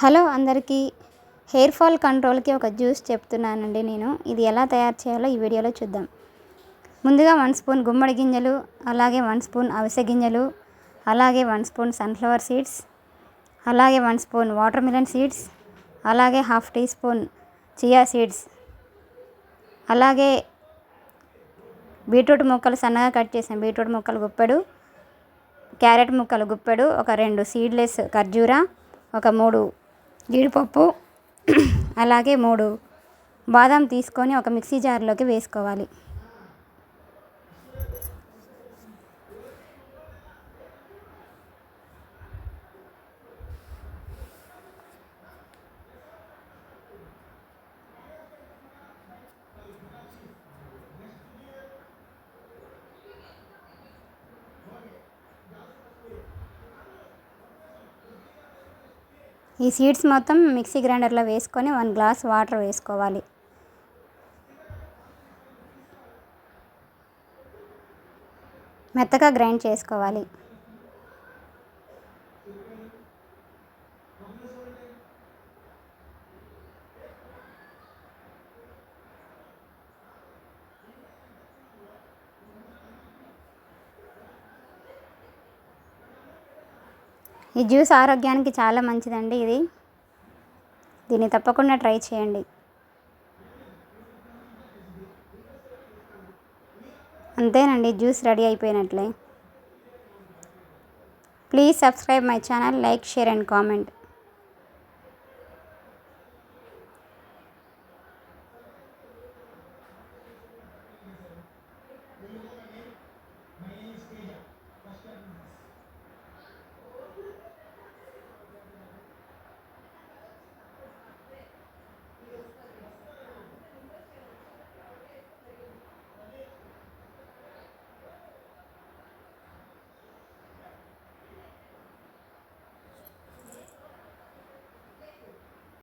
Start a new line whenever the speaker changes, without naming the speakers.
Hello అందరికీ. Hair fall కంట్రోల్కి ఒక juice చెప్తున్నానండి నేను. ఇది ఎలా తయారు చేయాలో ఈ వీడియోలో చూద్దాం. ముందుగా 1 స్పూన్ గుమ్మడి గింజలు, అలాగే 1 స్పూన్ అవిసె గింజలు, అలాగే 1 స్పూన్ సన్ఫ్లవర్ సీడ్స్, అలాగే 1 స్పూన్ వాటర్ మిలన్ సీడ్స్, అలాగే 1/2 టీ స్పూన్ చియా సీడ్స్, అలాగే బీట్రూట్ ముక్కలు సన్నగా కట్ చేసిన బీట్రూట్ ముక్కలు గుప్పెడు, క్యారెట్ ముక్కలు గుప్పెడు, ఒక 2 సీడ్లెస్ ఖర్జూర, ఒక 3 జీడిపప్పు, అలాగే 3 బాదం తీసుకొని ఒక మిక్సీ జార్లోకి వేసుకోవాలి. ఈ సీడ్స్ మొత్తం మిక్సీ గ్రైండర్లో వేసుకొని 1 గ్లాస్ వాటర్ వేసుకోవాలి. మెత్తగా గ్రైండ్ చేసుకోవాలి. ఈ జ్యూస్ ఆరోగ్యానికి చాలా మంచిదండి. దీన్ని తప్పకుండా ట్రై చేయండి. అంతేనండి, జ్యూస్ రెడీ అయిపోయినట్లే. Please subscribe my channel, like, share and comment.